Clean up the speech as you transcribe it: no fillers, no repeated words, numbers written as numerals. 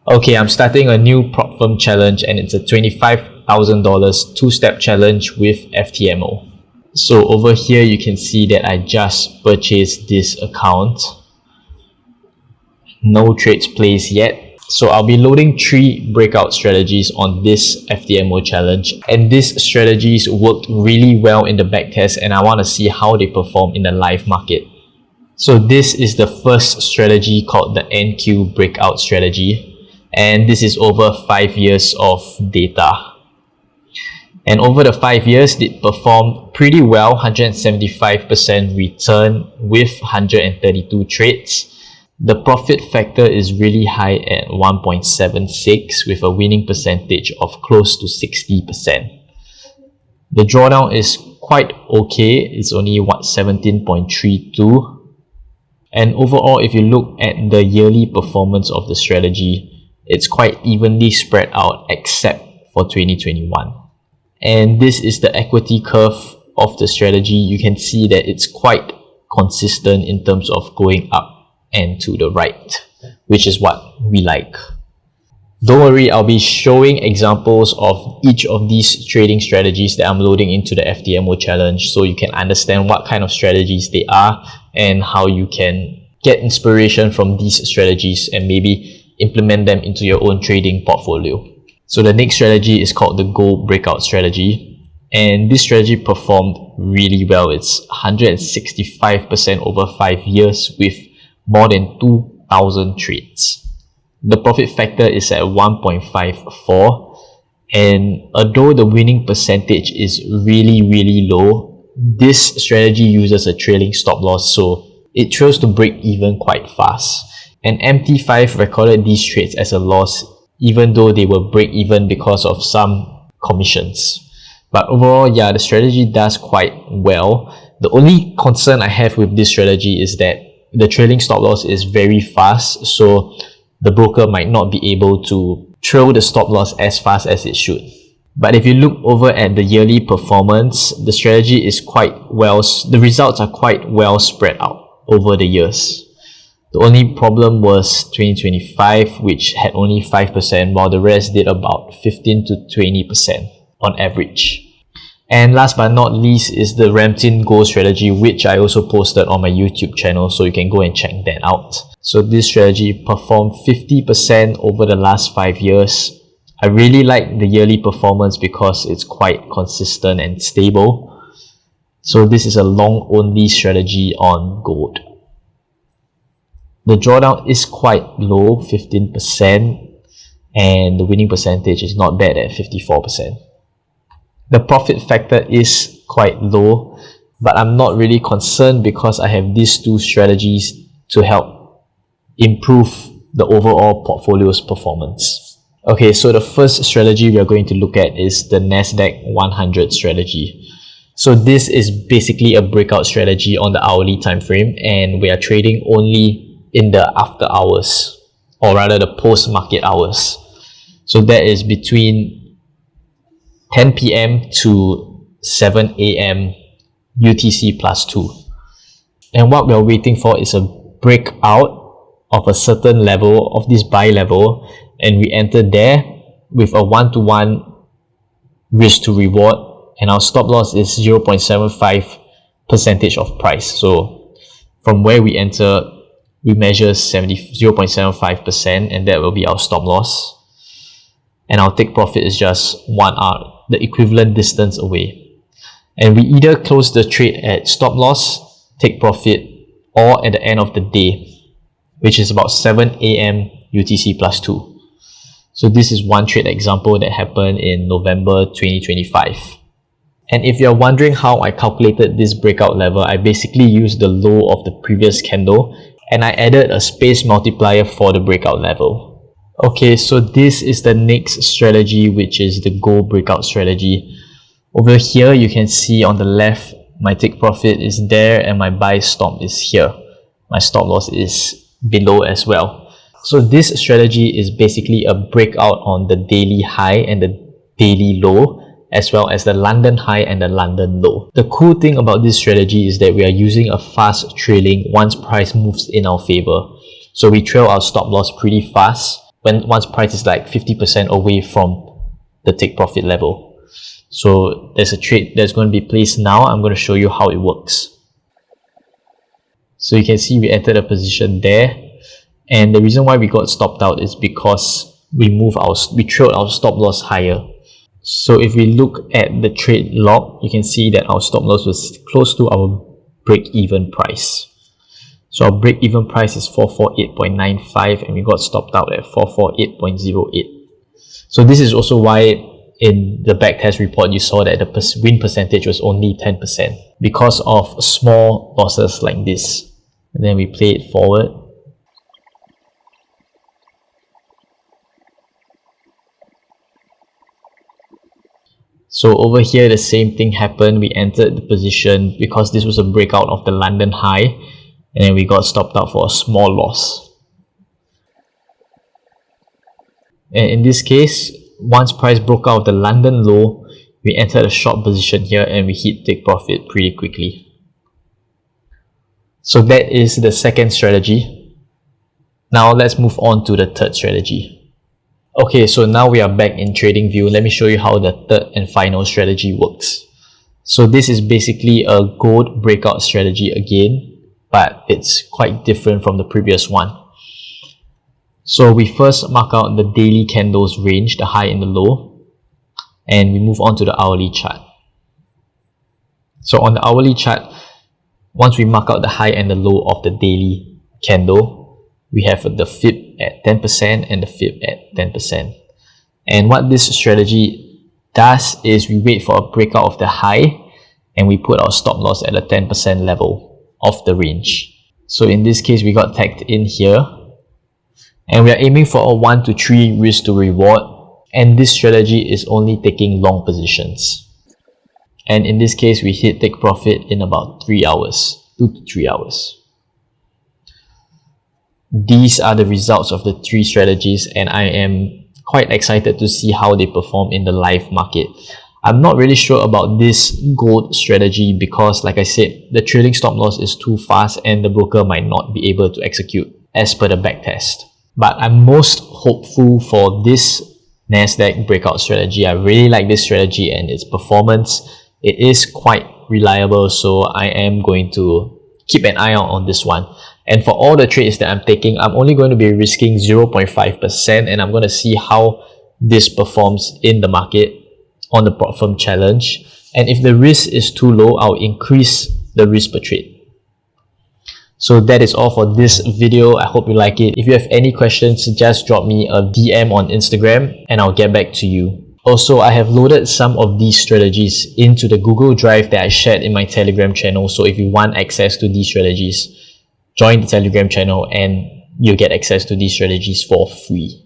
Okay, I'm starting a new prop firm challenge and it's a $25,000 two-step challenge with FTMO. So over here you can see that I just purchased this account. No trades placed yet. So I'll be loading 3 breakout strategies on this FTMO challenge, and these strategies worked really well in the backtest and I want to see how they perform in the live market. So this is the first strategy called the NQ breakout strategy, and this is over 5 years of data. And over the 5 years, it performed pretty well, 175% return with 132 trades. The profit factor is really high at 1.76 with a winning percentage of close to 60%. The drawdown is quite okay, it's only 17.32. And overall, if you look at the yearly performance of the strategy, it's quite evenly spread out except for 2021. And this is the equity curve of the strategy. You can see that it's quite consistent in terms of going up and to the right, which is what we like. Don't worry, I'll be showing examples of each of these trading strategies that I'm loading into the FTMO challenge so you can understand what kind of strategies they are and how you can get inspiration from these strategies and maybe implement them into your own trading portfolio. So the next strategy is called the gold breakout strategy, and this strategy performed really well. It's 165% over 5 years with more than 2,000 trades. The profit factor is at 1.54, and although the winning percentage is really low, this strategy uses a trailing stop loss, so it trails to break even quite fast. And MT5 recorded these trades as a loss even though they will break even because of some commissions. But overall, yeah, the strategy does quite well. The only concern I have with this strategy is that the trailing stop loss is very fast, so the broker might not be able to trail the stop loss as fast as it should. But if you look over at the yearly performance, the strategy is the results are quite well spread out over the years. The only problem was 2025, which had only 5%, while the rest did about 15 to 20% on average. And last but not least is the Ramtin Gold strategy, which I also posted on my YouTube channel, so you can go and check that out. So this strategy performed 50% over the last 5 years. I really like the yearly performance because it's quite consistent and stable. So this is a long only strategy on gold. The drawdown is quite low, 15%, and the winning percentage is not bad at 54%. The profit factor is quite low, but I'm not really concerned because I have these 2 strategies to help improve the overall portfolio's performance. Okay, so the first strategy we are going to look at is the Nasdaq 100 strategy. So this is basically a breakout strategy on the hourly time frame, and we are trading only in the after hours, or rather the post-market hours. So that is between 10 p.m. to 7 a.m. UTC plus 2. And what we are waiting for is a breakout of a certain level of this buy level, and we enter there with a 1-to-1 risk to reward, and our stop loss is 0.75 percentage of price. So from where we enter, we measure 0.75%, and that will be our stop loss. And our take profit is just 1 hour, the equivalent distance away. And we either close the trade at stop loss, take profit, or at the end of the day, which is about 7 a.m. UTC plus 2. So this is one trade example that happened in November 2025. And if you're wondering how I calculated this breakout level, I basically used the low of the previous candle and I added a space multiplier for the breakout level. Okay, so this is the next strategy, which is the gold breakout strategy. Over here, you can see on the left, my take profit is there and my buy stop is here. My stop loss is below as well. So this strategy is basically a breakout on the daily high and the daily low, as well as the London high and the London low. The cool thing about this strategy is that we are using a fast trailing once price moves in our favor. So we trail our stop loss pretty fast. once price is like 50% away from the take profit level. So there's a trade that's going to be placed now. I'm going to show you how it works. So you can see we entered a position there, and the reason why we got stopped out is because we trailed our stop loss higher. So if we look at the trade log, you can see that our stop loss was close to our break-even price. So our break-even price is 448.95 and we got stopped out at 448.08. So this is also why in the backtest report you saw that the win percentage was only 10% because of small losses like this. And then we play it forward. So over here the same thing happened. We entered the position because this was a breakout of the London high, and then we got stopped out for a small loss. And in this case, once price broke out of the London low, we entered a short position here and we hit take profit pretty quickly. So that is the second strategy. Now let's move on to the third strategy. Okay, so now we are back in trading view. Let me show you how the third and final strategy works. So this is basically a gold breakout strategy again, but it's quite different from the previous one. So we first mark out the daily candles range, the high and the low, and we move on to the hourly chart. So on the hourly chart, once we mark out the high and the low of the daily candle, we have the fib at 10% and the fib at 10%. And what this strategy does is we wait for a breakout of the high and we put our stop loss at a 10% level of the range. So in this case, we got tagged in here and we are aiming for a 1 to 3 risk to reward, and this strategy is only taking long positions. And in this case, we hit take profit in about 3 hours, 2 to 3 hours. These are the results of the 3 strategies, and I am quite excited to see how they perform in the live market. I'm not really sure about this gold strategy because, like I said, the trailing stop loss is too fast and the broker might not be able to execute as per the backtest. But I'm most hopeful for this Nasdaq breakout strategy. I really like this strategy and its performance. It is quite reliable, so I am going to keep an eye out on this one. And for all the trades that I'm taking, I'm only going to be risking 0.5%, and I'm going to see how this performs in the market on the prop firm challenge. And if the risk is too low, I'll increase the risk per trade. So that is all for this video. I hope you like it. If you have any questions, just drop me a DM on Instagram and I'll get back to you. Also, I have loaded some of these strategies into the Google Drive that I shared in my Telegram channel. So if you want access to these strategies, join the Telegram channel and you'll get access to these strategies for free.